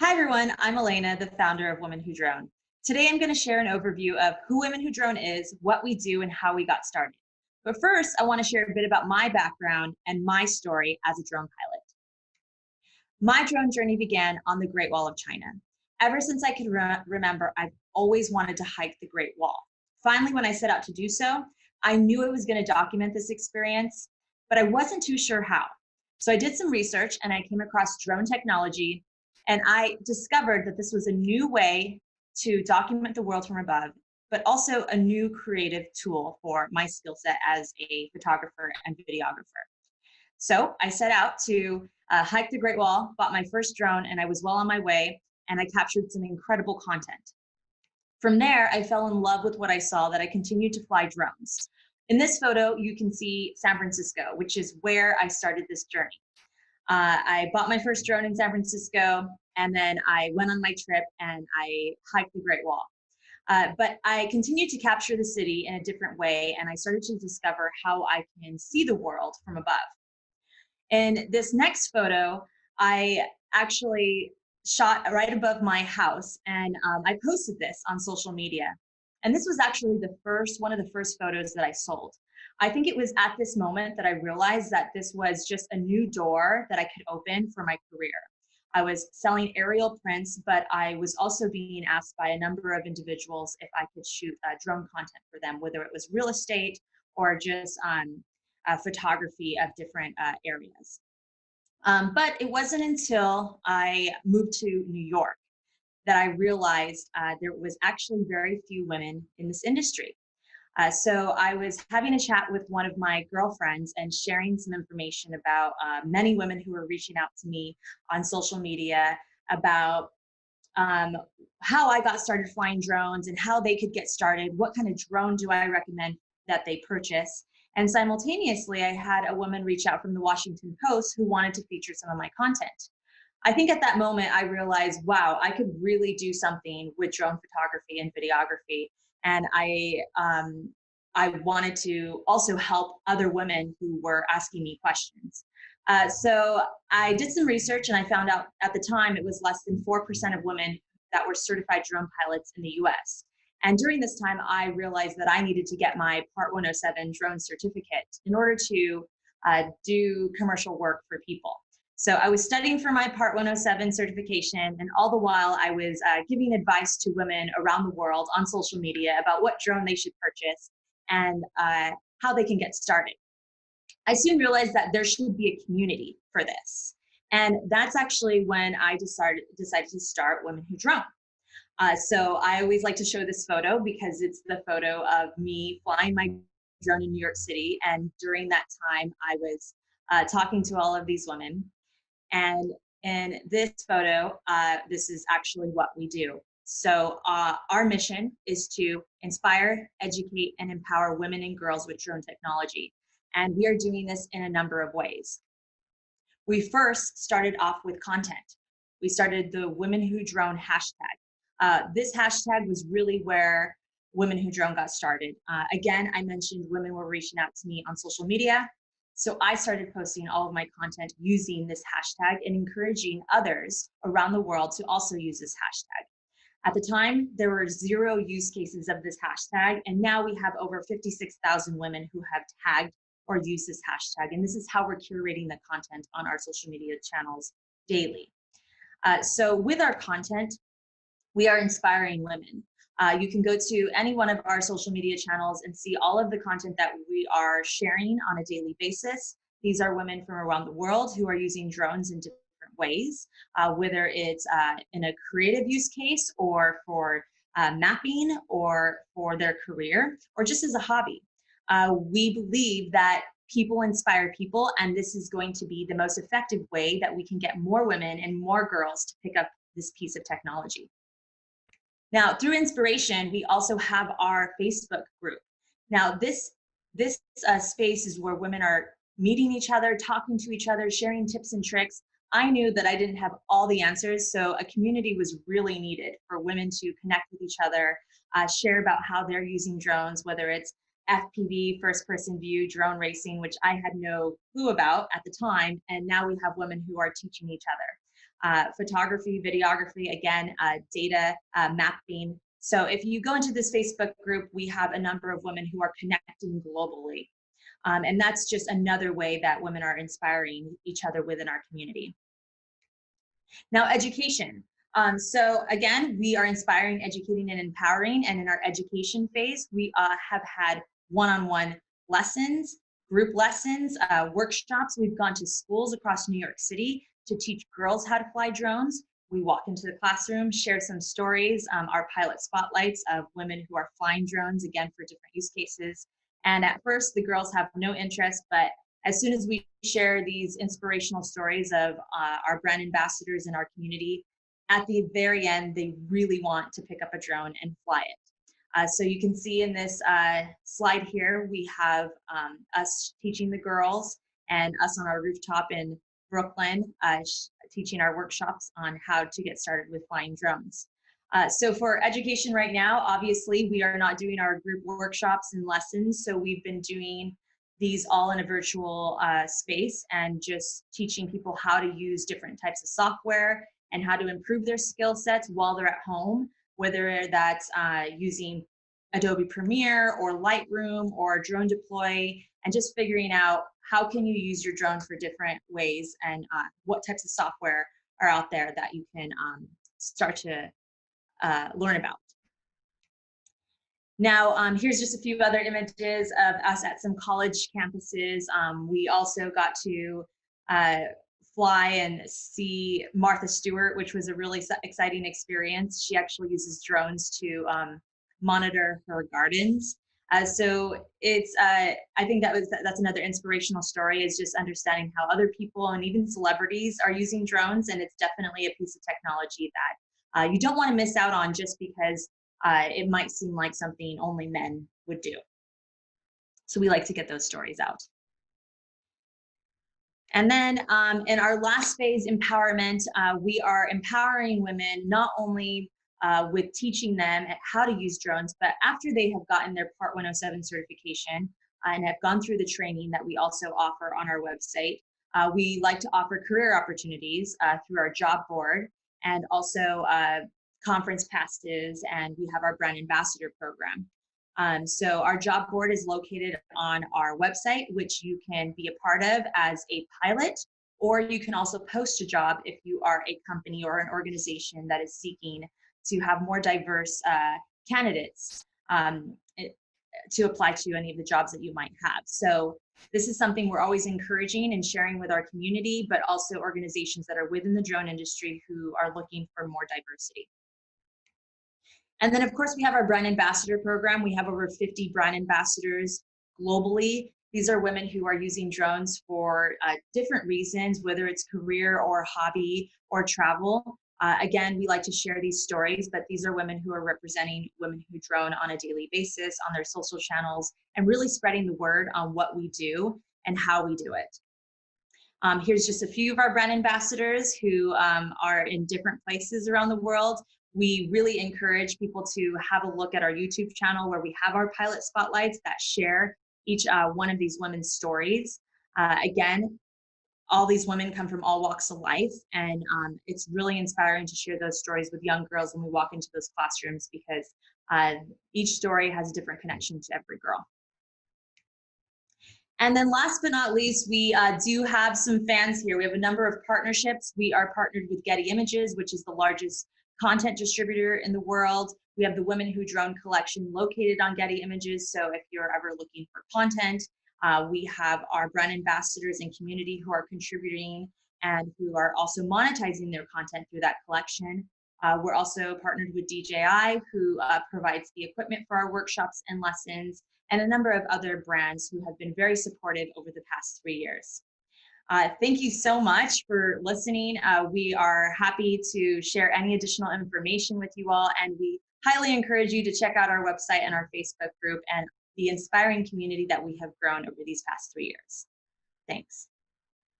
Hi everyone, I'm Elena, the founder of Women Who Drone. Today I'm going to share an overview of who Women Who Drone is, what we do, and how we got started. But first, I want to share a bit about my background and my story as a drone pilot. My drone journey began on the Great Wall of China. Ever since I can remember, I've always wanted to hike the Great Wall. Finally, when I set out to do so, I knew I was going to document this experience, but I wasn't too sure how. So I did some research and I came across drone technology, and I discovered that this was a new way to document the world from above, but also a new creative tool for my skill set as a photographer and videographer. So I set out to hike the Great Wall, bought my first drone, and I was well on my way, and I captured some incredible content. From there, I fell in love with what I saw, that I continued to fly drones. In this photo, you can see San Francisco, which is where I started this journey. I bought my first drone in San Francisco, and then I went on my trip and I hiked the Great Wall. But I continued to capture the city in a different way, and I started to discover how I can see the world from above. In this next photo, I actually shot right above my house, and I posted this on social media. And this was actually one of the first photos that I sold. I think it was at this moment that I realized that this was just a new door that I could open for my career. I was selling aerial prints, but I was also being asked by a number of individuals if I could shoot drone content for them, whether it was real estate or just photography of different areas. But it wasn't until I moved to New York that I realized there was actually very few women in this industry. So I was having a chat with one of my girlfriends and sharing some information about many women who were reaching out to me on social media about how I got started flying drones and how they could get started. What kind of drone do I recommend that they purchase? And simultaneously, I had a woman reach out from the Washington Post who wanted to feature some of my content. I think at that moment, I realized, wow, I could really do something with drone photography and videography. And I wanted to also help other women who were asking me questions. So I did some research, and I found out at the time it was less than 4% of women that were certified drone pilots in the US. And during this time, I realized that I needed to get my Part 107 drone certificate in order to do commercial work for people. So I was studying for my Part 107 certification, and all the while I was giving advice to women around the world on social media about what drone they should purchase and how they can get started. I soon realized that there should be a community for this. And that's actually when I decided to start Women Who Drone. So I always like to show this photo because it's the photo of me flying my drone in New York City. And during that time, I was talking to all of these women. And in this photo, this is actually what we do. So our mission is to inspire, educate, and empower women and girls with drone technology. And we are doing this in a number of ways. We first started off with content. We started the Women Who Drone hashtag. This hashtag was really where Women Who Drone got started. Again, I mentioned women were reaching out to me on social media. So I started posting all of my content using this hashtag and encouraging others around the world to also use this hashtag. At the time, there were 0 use cases of this hashtag, and now we have over 56,000 women who have tagged or used this hashtag. And this is how we're curating the content on our social media channels daily. So with our content, we are inspiring women. You can go to any one of our social media channels and see all of the content that we are sharing on a daily basis. These are women from around the world who are using drones in different ways, whether it's in a creative use case or for mapping or for their career or just as a hobby. We believe that people inspire people, and this is going to be the most effective way that we can get more women and more girls to pick up this piece of technology. Now, through inspiration, we also have our Facebook group. Now, this space is where women are meeting each other, talking to each other, sharing tips and tricks. I knew that I didn't have all the answers, so a community was really needed for women to connect with each other, share about how they're using drones, whether it's FPV, first-person view, drone racing, which I had no clue about at the time, and now we have women who are teaching each other. photography, videography, again, data mapping. So if you go into this Facebook group, we have a number of women who are connecting globally. And that's just another way that women are inspiring each other within our community. Now, education. So again, we are inspiring, educating, and empowering. And in our education phase, we have had one-on-one lessons, group lessons, workshops. We've gone to schools across New York City to teach girls how to fly drones. We walk into the classroom, share some stories, our pilot spotlights of women who are flying drones, again, for different use cases. And at first, the girls have no interest, but as soon as we share these inspirational stories of our brand ambassadors in our community, at the very end, they really want to pick up a drone and fly it. So you can see in this slide here, we have us teaching the girls and us on our rooftop in Brooklyn, teaching our workshops on how to get started with flying drones. So for education right now, obviously, we are not doing our group workshops and lessons. So we've been doing these all in a virtual space and just teaching people how to use different types of software and how to improve their skill sets while they're at home, whether that's using Adobe Premiere or Lightroom or Drone Deploy, and just figuring out how can you use your drone for different ways and what types of software are out there that you can start to learn about. Now, here's just a few other images of us at some college campuses. We also got to fly and see Martha Stewart, which was a really exciting experience. She actually uses drones to monitor her gardens. So it's, I think that's another inspirational story, is just understanding how other people and even celebrities are using drones. And it's definitely a piece of technology that you don't want to miss out on just because it might seem like something only men would do. So we like to get those stories out. And then in our last phase, empowerment, we are empowering women not only with teaching them how to use drones, but after they have gotten their Part 107 certification and have gone through the training that we also offer on our website, we like to offer career opportunities through our job board and also conference passes, and we have our brand ambassador program. So our job board is located on our website, which you can be a part of as a pilot, or you can also post a job if you are a company or an organization that is seeking to have more diverse candidates to apply to any of the jobs that you might have. So this is something we're always encouraging and sharing with our community, but also organizations that are within the drone industry who are looking for more diversity. And then, of course, we have our brand ambassador program. We have over 50 brand ambassadors globally. These are women who are using drones for different reasons, whether it's career or hobby or travel. Again, we like to share these stories, but these are women who are representing women who drone on a daily basis on their social channels and really spreading the word on what we do and how we do it. Here's just a few of our brand ambassadors who are in different places around the world. We really encourage people to have a look at our YouTube channel where we have our pilot spotlights that share each one of these women's stories. Again, all these women come from all walks of life, and it's really inspiring to share those stories with young girls when we walk into those classrooms, because each story has a different connection to every girl. And then last but not least, we do have some fans here. We have a number of partnerships. We are partnered with Getty Images, which is the largest content distributor in the world. We have the Women Who Drone collection located on Getty Images. So if you're ever looking for content, we have our brand ambassadors and community who are contributing and who are also monetizing their content through that collection. We're also partnered with DJI, who provides the equipment for our workshops and lessons, and a number of other brands who have been very supportive over the past 3 years. Thank you so much for listening. We are happy to share any additional information with you all, and we highly encourage you to check out our website and our Facebook group and the inspiring community that we have grown over these past 3 years. Thanks.